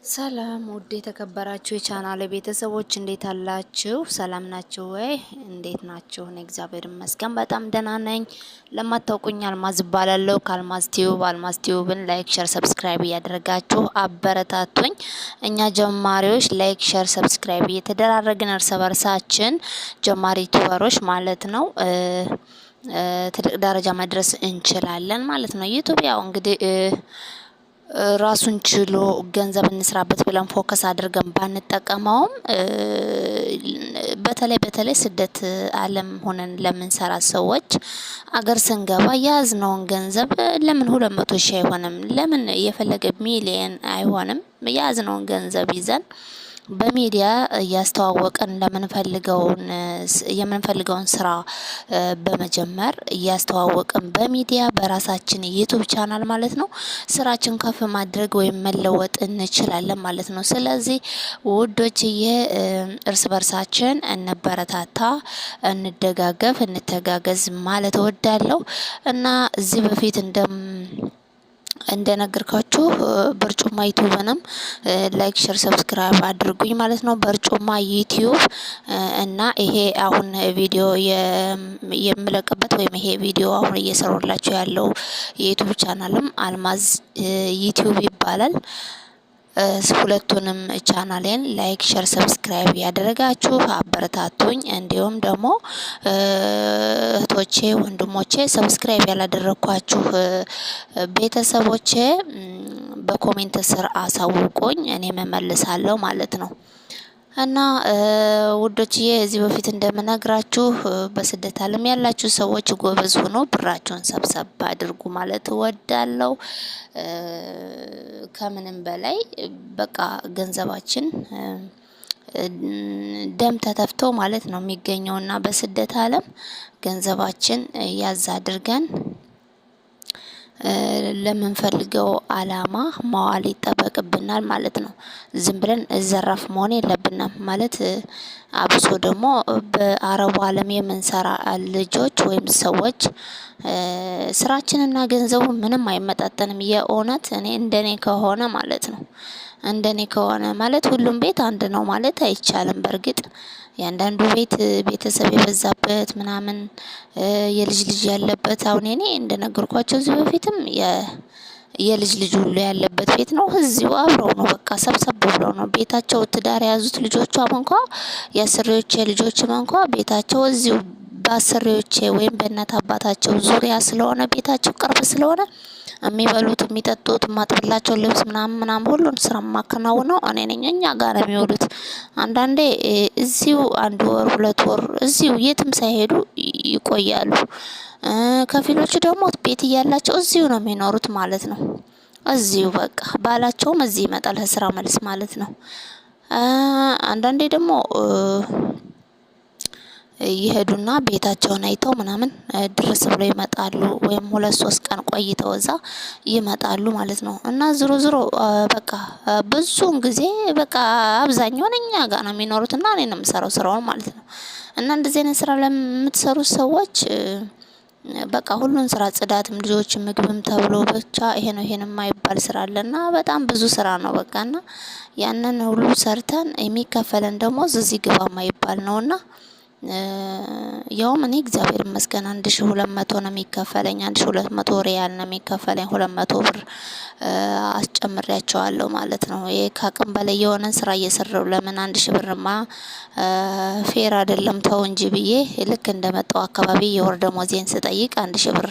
ሰላም ውድ የተከበራችሁ የቻናሌ ቤተሰቦች እንዴት አላችሁ? ሰላም ናችሁ ወይ? እንዴት ናችሁ? እኔ እግዚአብሔር ይመስገን በጣም ደህና ነኝ። ለማታውቁኝ አልማዝ እባላለሁ ከአልማዝ ቲዩብን ላይክ፣ ሼር፣ ሰብስክራይብ እያደረጋችሁ አበረታቱኝ። እኛ ጀማሪዎች ላይክ፣ ሼር፣ ሰብስክራይብ እየተደራረግን እርስ በርሳችን ጀማሪ ዩቲዩበሮች ማለት ነው ትልቅ ደረጃ መድረስ እንችላለን ማለት ነው። ዩቲዩብ ያው እንግዲህ ራሱን ችሎ ገንዘብ እንስራበት ብለን ፎከስ አድርገን ባንጠቀመውም በተለይ ስደት ዓለም ሆነን ለምንሰራ ሰዎች አገር ስንገባ ያዝነውን ገንዘብ ለምን 200 ሺህ አይሆንም? ለምን የፈለገ ሚሊየን አይሆንም? ያዝነውን ገንዘብ ይዘን በሚዲያ እያስተዋወቀን የምንፈልገውን ስራ በመጀመር እያስተዋወቀን በሚዲያ በራሳችን ዩቲዩብ ቻናል ማለት ነው ስራችን ከፍ ማድረግ ወይም መለወጥ እንችላለን ማለት ነው። ስለዚህ ውዶችዬ እርስ በርሳችን እንበረታታ፣ እንደጋገፍ፣ እንተጋገዝ ማለት እወዳለሁ እና እዚህ በፊት እንደነገርኳችሁ በርጩማ ዩቲዩብንም ላይክ ሼር ሰብስክራይብ አድርጉኝ ማለት ነው። በርጩማ ዩቲዩብ እና ይሄ አሁን ቪዲዮ የምለቅበት ወይም ይሄ ቪዲዮ አሁን እየሰራሁላችሁ ያለው የዩቲዩብ ቻናልም አልማዝ ዩቲዩብ ይባላል። ሁለቱንም ቻናሌን ላይክ ሼር ሰብስክራይብ ያደረጋችሁ አበረታቱኝ። እንዲሁም ደግሞ እህቶቼ ወንድሞቼ ሰብስክራይብ ያላደረኳችሁ ቤተሰቦቼ በኮሜንት ስር አሳውቁኝ፣ እኔም እመልሳለሁ ማለት ነው። እና ውዶችዬ እዚህ በፊት እንደምነግራችሁ በስደት ዓለም ያላችሁ ሰዎች ጎበዝ ሆኖ ብራችሁን ሰብሰብ አድርጉ ማለት እወዳለሁ። ከምንም በላይ በቃ ገንዘባችን ደም ተተፍቶ ማለት ነው የሚገኘውና በስደት ዓለም ገንዘባችን ያዝ አድርገን ለምንፈልገው አላማ ማዋል ይጠበቅብናል ማለት ነው። ዝም ብለን ዘራፍ መሆን የለብንም ማለት አብሶ ደግሞ በአረቡ ዓለም የምንሰራ ልጆች ወይም ሰዎች ስራችንና ገንዘቡ ምንም አይመጣጠንም። የእውነት እንደኔ ከሆነ ማለት ነው እንደኔ ከሆነ ማለት ሁሉም ቤት አንድ ነው ማለት አይቻልም። በእርግጥ ያንዳንዱ ቤት ቤተሰብ የበዛበት ምናምን የልጅ ልጅ ያለበት አሁን እኔ እንደነገርኳችሁ እዚህ በፊትም የልጅ ልጅ ሁሉ ያለበት ቤት ነው። እዚሁ አብረው ነው በቃ ሰብሰብ ብለው ነው ቤታቸው ትዳር የያዙት ልጆቿም እንኳ የአሰሪዎቼ ልጆችም እንኳ ቤታቸው እዚሁ በአሰሪዎቼ ወይም በእናት አባታቸው ዙሪያ ስለሆነ ቤታቸው ቅርብ ስለሆነ የሚበሉት የሚጠጡት ማጥብላቸው ልብስ ምናምን ሁሉን ስራ ማከናውነው እኔ ነኝ። እኛ ጋር ነው የሚውሉት። አንዳንዴ እዚሁ 1 ወር 2 ወር እዚሁ የትም ሳይሄዱ ይቆያሉ። ከፊሎቹ ደግሞ ቤት እያላቸው እዚሁ ነው የሚኖሩት ማለት ነው። እዚሁ በቃ ባላቸውም እዚህ ይመጣል ከስራ መልስ ማለት ነው። አንዳንዴ ደግሞ ይሄዱና ቤታቸውን አይተው ምናምን ድረስ ብለው ይመጣሉ ወይም 2-3 ቀን ቆይተው እዛ ይመጣሉ ማለት ነው። እና ዝሮ በቃ ብዙውን ጊዜ በቃ አብዛኛውን እኛ ጋር ነው የሚኖሩት እና እኔ ነው የምሰራው ስራውን ማለት ነው። እና እንደዚህ አይነት ስራ ለምትሰሩ ሰዎች በቃ ሁሉን ስራ ጽዳትም፣ ልጆችም፣ ምግብም ተብሎ ብቻ ይሄ ነው የማይባል ስራ አለና በጣም ብዙ ስራ ነው በቃና ያንን ሁሉ ሰርተን የሚከፈለን ደሞዝ እዚህ ግባ የማይባል ነውና ያውም እኔ እግዚአብሔር ይመስገን 1200 ነው የሚከፈለኝ። 1200 ሪያል ነው የሚከፈለኝ። 200 ብር አስጨምሬያቸዋለሁ ማለት ነው። ይሄ ከአቅም በላይ የሆነ ስራ እየሰራው ለምን 1000 ብርማ ፌር አይደለም ተው እንጂ ብዬ ልክ እንደመጣው አካባቢ የወር ደሞዜን ስጠይቅ 1000 ብር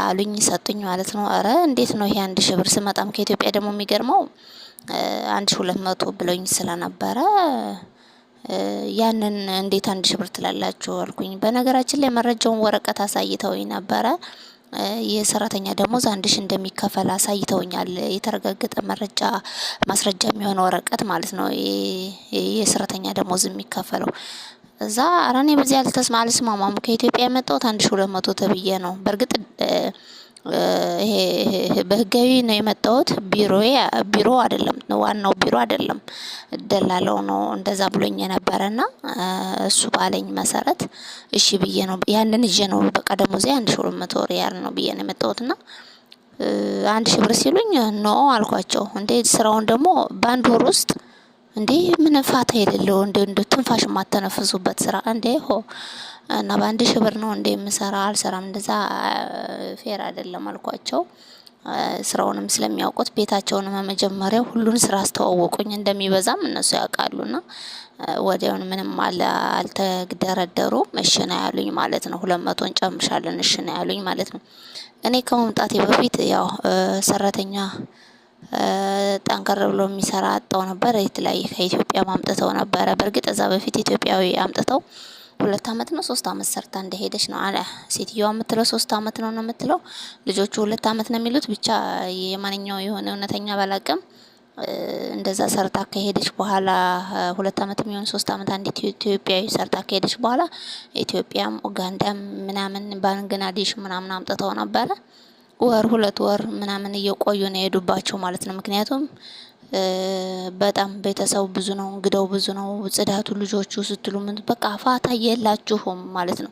አሉኝ ሰጡኝ ማለት ነው። አረ እንዴት ነው ይሄ 1000 ብር? ስመጣም ከኢትዮጵያ ደግሞ የሚገርመው 1200 ብሎኝ ስለነበረ ያንን እንዴት 1000 ብር ትላላችሁ አልኩኝ። በነገራችን ላይ መረጃውን ወረቀት አሳይተውኝ ነበረ። የሰራተኛ ደሞዝ 1000 እንደሚከፈል አሳይተውኛል። የተረጋገጠ ማስረጃ የሚሆነ ወረቀት ማለት ነው። የሰራተኛ ደሞዝ የሚከፈለው እዛ ኧረ እኔ በዚህ አልስማማም። ከኢትዮጵያ የመጣሁት 1200 ተብዬ ነው። በእርግጥ ይሄ በህጋዊ ነው የመጣሁት። ቢሮ አይደለም፣ ዋናው ቢሮ አይደለም፣ ደላላው ነው እንደዛ ብሎኝ የነበረና እሱ ባለኝ መሰረት እሺ ብዬ ነው ያንን ይዤ ነው በቃ ደሞዜ 1200 ሪያል ነው ብዬ ነው የመጣሁትና 1,000 ብር ሲሉኝ ኖ አልኳቸው። እንዴ ስራውን ደግሞ በአንድ ወር ውስጥ እንዴ ምን ፋታ የሌለው እንደ ትንፋሽ የማተነፍሱበት ስራ እንዴ እና በ1,000 ብር ነው እንዴ የምሰራ? አልሰራም፣ እንደዛ ፌር አይደለም አልኳቸው። ስራውንም ስለሚያውቁት ቤታቸውንም መጀመሪያ ሁሉን ስራ አስተዋወቁኝ። እንደሚበዛም እነሱ ያውቃሉና ወዲያውኑ ምንም አልተግደረደሩም። እሺ ነው ያሉኝ ማለት ነው። 200 እንጨምርሻለን እሺ ነው ያሉኝ ማለት ነው። እኔ ከመምጣቴ በፊት ያው ሰራተኛ ጠንከር ብሎ የሚሰራ አጣው ነበር። የተለያየ ከኢትዮጵያ አምጥተው ነበረ። በእርግጥ እዛ በፊት ኢትዮጵያዊ አምጥተው 2 አመት ነው 3 አመት ሰርታ እንደሄደች ነው አለ ሴትዮዋ የምትለው። 3 አመት ነው የምትለው፣ ልጆቹ 2 አመት ነው የሚሉት። ብቻ የማንኛው የሆነ እውነተኛ ባላቅም እንደዛ ሰርታ ከሄደች በኋላ 2 አመት የሚሆን 3 አመት አንድ ኢትዮጵያዊ ሰርታ ከሄደች በኋላ ኢትዮጵያም ኡጋንዳም ምናምን ባንግላዴሽ ምናምን አምጥተው ነበረ። ወር 2 ወር ምናምን እየቆዩ ነው የሄዱባቸው ማለት ነው። ምክንያቱም በጣም ቤተሰቡ ብዙ ነው፣ እንግዳው ብዙ ነው፣ ጽዳቱ፣ ልጆቹ ስትሉ ምን በቃ ፋታ የላችሁም ማለት ነው።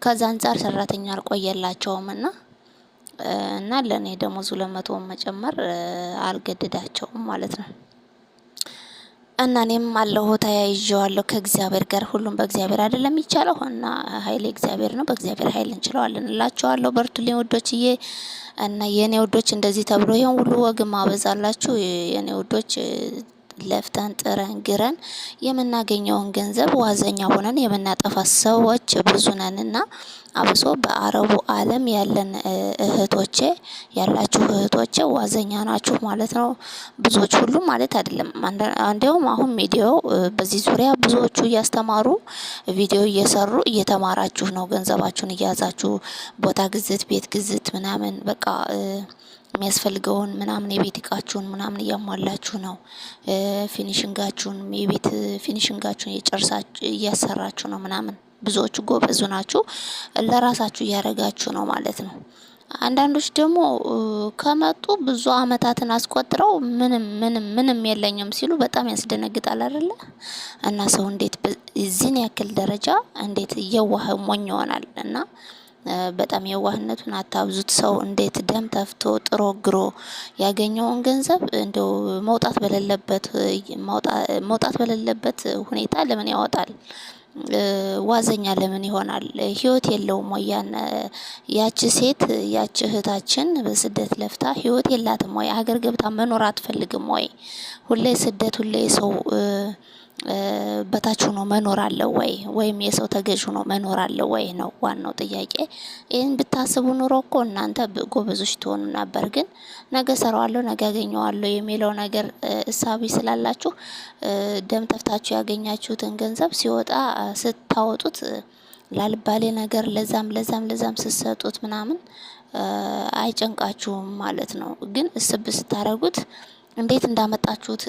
ከዛ አንፃር ሰራተኛ አልቆየላቸውም እና ለኔ ደሞዝ 200 መጨመር አልገደዳቸውም ማለት ነው። እና እኔም አለሁ ተያይዤዋለሁ ከእግዚአብሔር ጋር። ሁሉም በእግዚአብሔር አይደለም የሚቻለው እና ኃይሌ እግዚአብሔር ነው። በእግዚአብሔር ኃይል እንችለዋለን እላችኋለሁ። በርቱልኝ ውዶችዬ። እና የኔ ውዶች እንደዚህ ተብሎ ይሄን ሁሉ ወግ ማበዛላችሁ የኔ ውዶች ለፍተን ጥረን ግረን የምናገኘውን ገንዘብ ዋዘኛ ሆነን የምናጠፋ ሰዎች ብዙ ነንና አብሶ በአረቡ ዓለም ያለን እህቶቼ ያላችሁ እህቶቼ ዋዘኛ ናችሁ ማለት ነው። ብዙዎች ሁሉም ማለት አይደለም። እንዲያውም አሁን ሚዲያው በዚህ ዙሪያ ብዙዎቹ እያስተማሩ ቪዲዮ እየሰሩ እየተማራችሁ ነው። ገንዘባችሁን እያያዛችሁ ቦታ ግዝት፣ ቤት ግዝት ምናምን በቃ የሚያስፈልገውን ምናምን የቤት እቃችሁን ምናምን እያሟላችሁ ነው። ፊኒሽንጋችሁን የቤት ፊኒሽንጋችሁን እያሰራችሁ ነው ምናምን። ብዙዎቹ ጎበዙ ናችሁ፣ ለራሳችሁ እያደረጋችሁ ነው ማለት ነው። አንዳንዶች ደግሞ ከመጡ ብዙ አመታትን አስቆጥረው ምንም የለኝም ሲሉ በጣም ያስደነግጣል አይደለ? እና ሰው እንዴት እዚህን ያክል ደረጃ እንዴት የዋህ ሞኝ ይሆናል? እና በጣም የዋህነቱን አታብዙት። ሰው እንዴት ደም ተፍቶ ጥሮ ግሮ ያገኘውን ገንዘብ እንደው መውጣት በሌለበት ሁኔታ ለምን ያወጣል? ዋዘኛ ለምን ይሆናል? ህይወት የለውም ወይ? ያቺ ሴት ያቺ እህታችን በስደት ለፍታ ህይወት የላትም ወይ? ሀገር ገብታ መኖር አትፈልግም ወይ? ሁሌ ስደት፣ ሁሌ ሰው በታች ሆኖ መኖር አለ ወይ? ወይም የሰው ተገዥ ሆኖ መኖር አለ ወይ ነው ዋናው ጥያቄ። ይህን ብታስቡ ኑሮ እኮ እናንተ ጎበዞች ትሆኑ ነበር። ግን ነገ ሰራዋለሁ ነገ ያገኘዋለሁ የሚለው ነገር እሳቢ ስላላችሁ ደም ተፍታችሁ ያገኛችሁትን ገንዘብ ሲወጣ ስታወጡት ላልባሌ ነገር ለዛም ስትሰጡት ምናምን አይጨንቃችሁም ማለት ነው። ግን እስብ ስታረጉት እንዴት እንዳመጣችሁት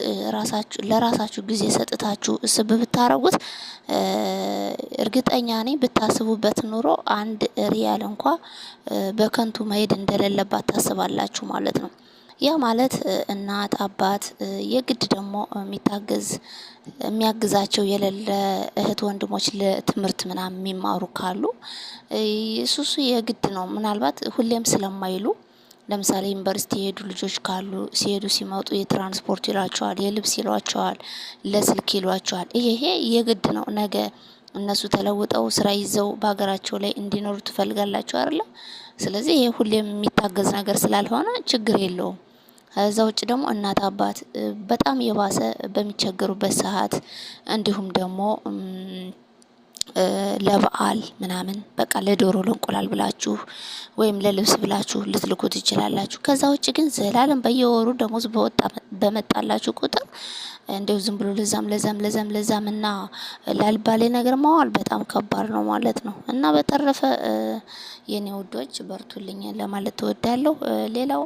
ለራሳችሁ ጊዜ ሰጥታችሁ እስብ ብታረጉት እርግጠኛ ነኝ ብታስቡበት ኑሮ 1 ሪያል እንኳ በከንቱ መሄድ እንደሌለባት ታስባላችሁ ማለት ነው። ያ ማለት እናት አባት የግድ ደግሞ የሚያግዛቸው የሌለ እህት ወንድሞች ለትምህርት ምናምን የሚማሩ ካሉ እሱ የግድ ነው። ምናልባት ሁሌም ስለማይሉ ለምሳሌ ዩኒቨርሲቲ የሄዱ ልጆች ካሉ ሲሄዱ ሲመጡ የትራንስፖርት ይሏቸዋል፣ የልብስ ይሏቸዋል፣ ለስልክ ይሏቸዋል። ይሄ የግድ ነው። ነገ እነሱ ተለውጠው ስራ ይዘው በሀገራቸው ላይ እንዲኖሩ ትፈልጋላችሁ አይደለ? ስለዚህ ይሄ ሁሌም የሚታገዝ ነገር ስላልሆነ ችግር የለውም። ከዛ ውጭ ደግሞ እናት አባት በጣም የባሰ በሚቸገሩበት ሰዓት እንዲሁም ደግሞ ለበዓል ምናምን በቃ ለዶሮ ለእንቁላል ብላችሁ ወይም ለልብስ ብላችሁ ልትልኩ ትችላላችሁ። ከዛ ውጭ ግን ዘላለም በየወሩ ደሞዝ በመጣላችሁ ቁጥር እንደው ዝም ብሎ ለዛም እና ላልባሌ ነገር ማዋል በጣም ከባድ ነው ማለት ነው። እና በተረፈ የኔ ውዶች በርቱልኝ ለማለት እወዳለሁ። ሌላው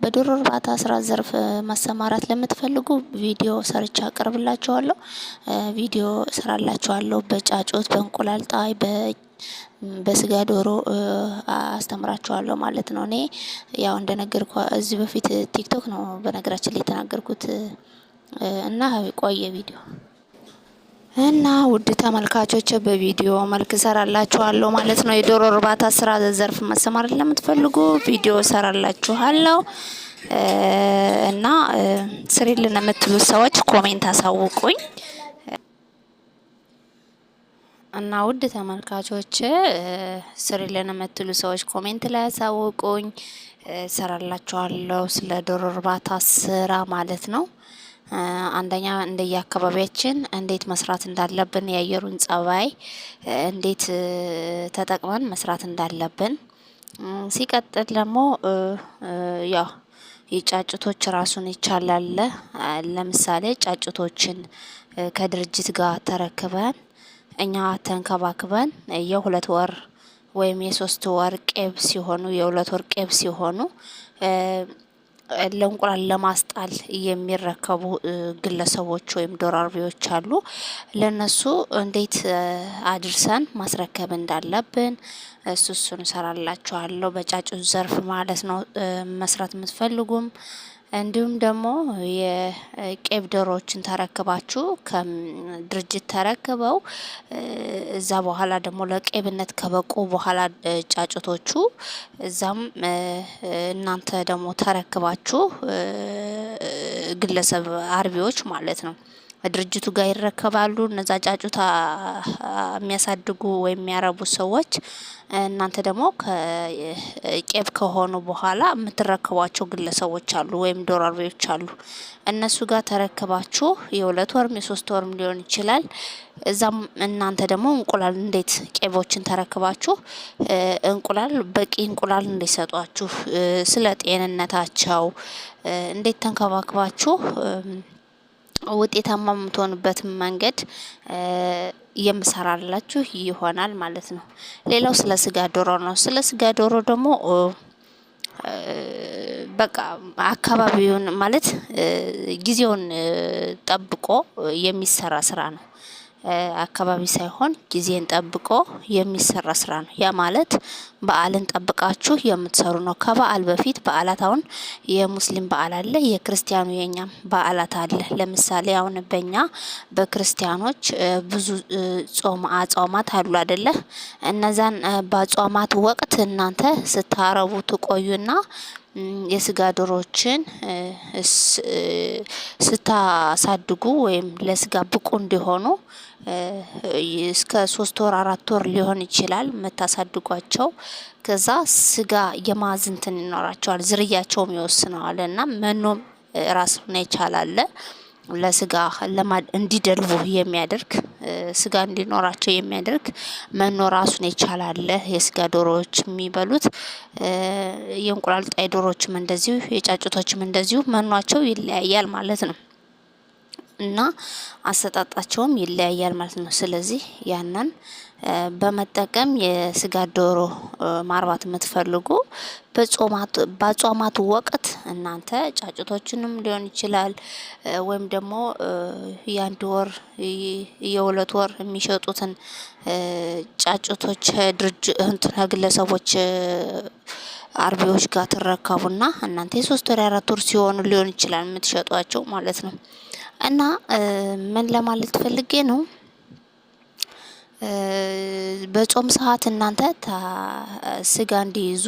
በዶሮ እርባታ ስራ ዘርፍ ማሰማራት ለምትፈልጉ ቪዲዮ ሰርቻ አቀርብላችኋለሁ። ቪዲዮ ሰራላችኋለሁ በጫጩት፣ በእንቁላል ጣይ፣ በስጋ ዶሮ አስተምራችኋለሁ ማለት ነው። እኔ ያው እንደነገርኩ እዚህ በፊት ቲክቶክ ነው በነገራችን ላይ የተናገርኩት እና ቆየ ቪዲዮ እና ውድ ተመልካቾች በቪዲዮ መልክ ሰራላችኋለሁ ማለት ነው። የዶሮ እርባታ ስራ ዘርፍ መሰማር ለምትፈልጉ ቪዲዮ ሰራላችኋለሁ እና ስሪልን የምትሉ ሰዎች ኮሜንት አሳውቁኝ። እና ውድ ተመልካቾች ስሪልን የምትሉ ሰዎች ኮሜንት ላይ አሳውቁኝ። ሰራላችኋለሁ ስለ ዶሮ እርባታ ስራ ማለት ነው። አንደኛ እንደየአካባቢያችን እንዴት መስራት እንዳለብን የአየሩን ጸባይ እንዴት ተጠቅመን መስራት እንዳለብን፣ ሲቀጥል ደግሞ ያው የጫጭቶች ራሱን ይቻላል። ለምሳሌ ጫጭቶችን ከድርጅት ጋር ተረክበን እኛ ተንከባክበን የሁለት ወር ወይም የሶስት ወር ቄብ ሲሆኑ የሁለት ወር ቄብ ሲሆኑ ለእንቁላል ለማስጣል የሚረከቡ ግለሰቦች ወይም ዶሮ አርቢዎች አሉ። ለነሱ እንዴት አድርሰን ማስረከብ እንዳለብን እሱን እሰራላችኋለሁ በጫጩት ዘርፍ ማለት ነው። መስራት የምትፈልጉም እንዲሁም ደግሞ የቄብ ዶሮዎችን ተረክባችሁ ከድርጅት ተረክበው እዛ በኋላ ደግሞ ለቄብነት ከበቁ በኋላ ጫጩቶቹ እዛም እናንተ ደግሞ ተረክባችሁ ግለሰብ አርቢዎች ማለት ነው ድርጅቱ ጋር ይረከባሉ። እነዛ ጫጩታ የሚያሳድጉ ወይም የሚያረቡ ሰዎች እናንተ ደግሞ ከቄብ ከሆኑ በኋላ የምትረከቧቸው ግለሰቦች አሉ ወይም ዶሮ አርቢዎች አሉ። እነሱ ጋር ተረክባችሁ የሁለት ወርም የሶስት ወርም ሊሆን ይችላል። እዛም እናንተ ደግሞ እንቁላል እንዴት ቄቦችን ተረክባችሁ እንቁላል በቂ እንቁላል እንዲሰጧችሁ ስለ ጤንነታቸው እንዴት ተንከባክባችሁ ውጤታማ የምትሆኑበትን መንገድ የምሰራላችሁ ይሆናል ማለት ነው። ሌላው ስለ ስጋ ዶሮ ነው። ስለ ስጋ ዶሮ ደግሞ በቃ አካባቢውን ማለት ጊዜውን ጠብቆ የሚሰራ ስራ ነው። አካባቢ ሳይሆን ጊዜን ጠብቆ የሚሰራ ስራ ነው። ያ ማለት በዓልን ጠብቃችሁ የምትሰሩ ነው። ከበዓል በፊት በዓላት አሁን የሙስሊም በዓል አለ፣ የክርስቲያኑ የኛም በዓላት አለ። ለምሳሌ አሁን በእኛ በክርስቲያኖች ብዙ አጽዋማት አሉ አይደለ? እነዛን በአጽዋማት ወቅት እናንተ ስታረቡ ትቆዩና የስጋ ዶሮዎችን ስታሳድጉ ወይም ለስጋ ብቁ እንዲሆኑ እስከ 3 ወር 4 ወር ሊሆን ይችላል የምታሳድጓቸው። ከዛ ስጋ የማዝንትን ይኖራቸዋል፣ ዝርያቸውም ይወስነዋል እና መኖም ራሱን የቻላለ ለስጋ እንዲደልቡ የሚያደርግ ስጋ እንዲኖራቸው የሚያደርግ መኖ ራሱን የቻላለ የስጋ ዶሮዎች የሚበሉት። የእንቁላል ጣይ ዶሮዎችም እንደዚሁ የጫጩቶችም እንደዚሁ መኗቸው ይለያያል ማለት ነው እና አሰጣጣቸውም ይለያያል ማለት ነው። ስለዚህ ያንን በመጠቀም የስጋ ዶሮ ማርባት የምትፈልጉ በጾማቱ ወቅት እናንተ ጫጩቶችንም ሊሆን ይችላል ወይም ደግሞ የአንድ ወር የሁለት ወር የሚሸጡትን ጫጩቶች ግለሰቦች አርቢዎች ጋር ትረከቡና እናንተ የሶስት ወር የአራት ወር ሲሆኑ ሊሆን ይችላል የምትሸጧቸው ማለት ነው። እና ምን ለማለት ፈልጌ ነው፣ በጾም ሰዓት እናንተ ስጋ እንዲይዙ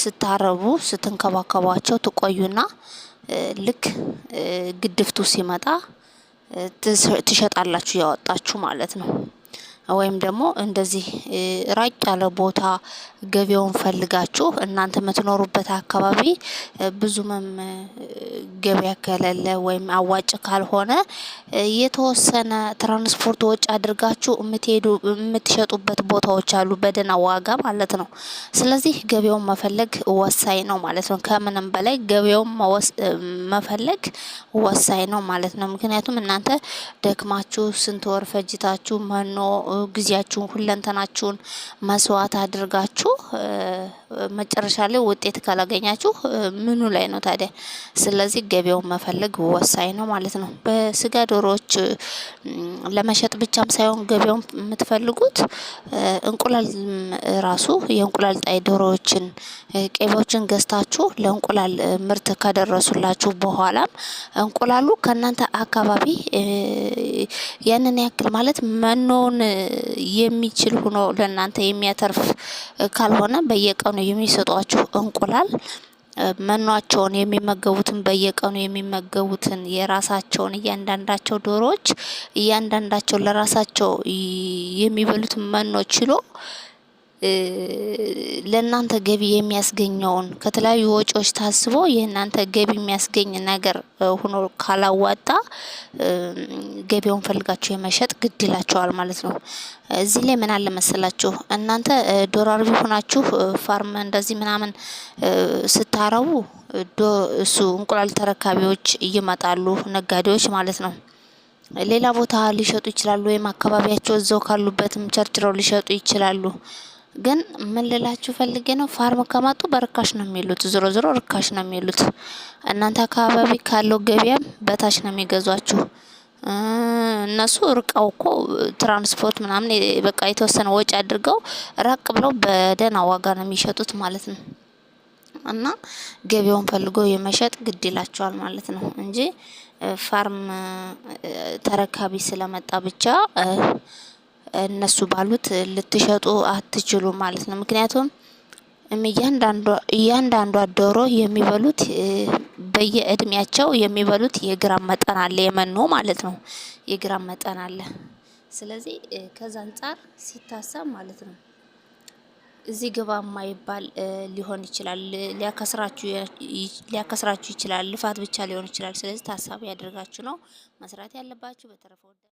ስታረቡ ስትንከባከቧቸው ትቆዩና ልክ ግድፍቱ ሲመጣ ትሸጣላችሁ ያወጣችሁ ማለት ነው። ወይም ደግሞ እንደዚህ ራቅ ያለ ቦታ ገበያውን ፈልጋችሁ እናንተ የምትኖሩበት አካባቢ ብዙም ገበያ ከሌለ ወይም አዋጭ ካልሆነ የተወሰነ ትራንስፖርት ወጪ አድርጋችሁ የምትሸጡበት ቦታዎች አሉ በደህና ዋጋ ማለት ነው። ስለዚህ ገበያውን መፈለግ ወሳኝ ነው ማለት ነው። ከምንም በላይ ገበያውን መፈለግ ወሳኝ ነው ማለት ነው። ምክንያቱም እናንተ ደክማችሁ ስንት ወር ፈጅታችሁ መኖ ጊዜያችሁን ሁለንተናችሁን መስዋዕት አድርጋችሁ መጨረሻ ላይ ውጤት ካላገኛችሁ ምኑ ላይ ነው ታዲያ? ስለዚህ ገበያውን መፈለግ ወሳኝ ነው ማለት ነው። በስጋ ዶሮዎች ለመሸጥ ብቻም ሳይሆን ገበያውን የምትፈልጉት እንቁላል ራሱ የእንቁላል ጣይ ዶሮዎችን ቄቦችን ገዝታችሁ ለእንቁላል ምርት ከደረሱላችሁ በኋላም እንቁላሉ ከእናንተ አካባቢ ያንን ያክል ማለት መኖን የሚችል ሆኖ ለእናንተ የሚያተርፍ ካልሆነ በየቀኑ የሚሰጧችሁ እንቁላል መኗቸውን የሚመገቡትን በየቀኑ የሚመገቡትን የራሳቸውን እያንዳንዳቸው ዶሮዎች እያንዳንዳቸው ለራሳቸው የሚበሉትን መኖ ችሎ ለእናንተ ገቢ የሚያስገኘውን ከተለያዩ ወጪዎች ታስቦ የእናንተ ገቢ የሚያስገኝ ነገር ሆኖ ካላዋጣ ገበያውን ፈልጋችሁ የመሸጥ ግድ ይላችኋል ማለት ነው። እዚህ ላይ ምን አለ መሰላችሁ እናንተ ዶሮ አርቢ ሆናችሁ ፋርም እንደዚህ ምናምን ስታረቡ እሱ እንቁላል ተረካቢዎች ይመጣሉ፣ ነጋዴዎች ማለት ነው። ሌላ ቦታ ሊሸጡ ይችላሉ፣ ወይም አካባቢያቸው እዛው ካሉበትም ቸርችረው ሊሸጡ ይችላሉ። ግን ምን ልላችሁ ፈልጌ ነው፣ ፋርም ከመጡ በርካሽ ነው የሚሉት፣ ዞሮ ዞሮ ርካሽ ነው የሚሉት። እናንተ አካባቢ ካለው ገበያም በታች ነው የሚገዟችሁ። እነሱ ርቀው እኮ ትራንስፖርት ምናምን በቃ የተወሰነ ወጪ አድርገው ራቅ ብለው በደህና ዋጋ ነው የሚሸጡት ማለት ነው። እና ገበያውን ፈልጎ የመሸጥ ግድ ይላቸዋል ማለት ነው እንጂ ፋርም ተረካቢ ስለመጣ ብቻ እነሱ ባሉት ልትሸጡ አትችሉም ማለት ነው። ምክንያቱም እያንዳንዷ ዶሮ የሚበሉት በየእድሜያቸው የሚበሉት የግራም መጠን አለ፣ የመኖ ማለት ነው የግራም መጠን አለ። ስለዚህ ከዛ አንፃር ሲታሰብ ማለት ነው እዚህ ግባ የማይባል ሊሆን ይችላል፣ ሊያከስራችሁ ይችላል፣ ልፋት ብቻ ሊሆን ይችላል። ስለዚህ ታሳቢ ያደርጋችሁ ነው መስራት ያለባችሁ። በተረፈው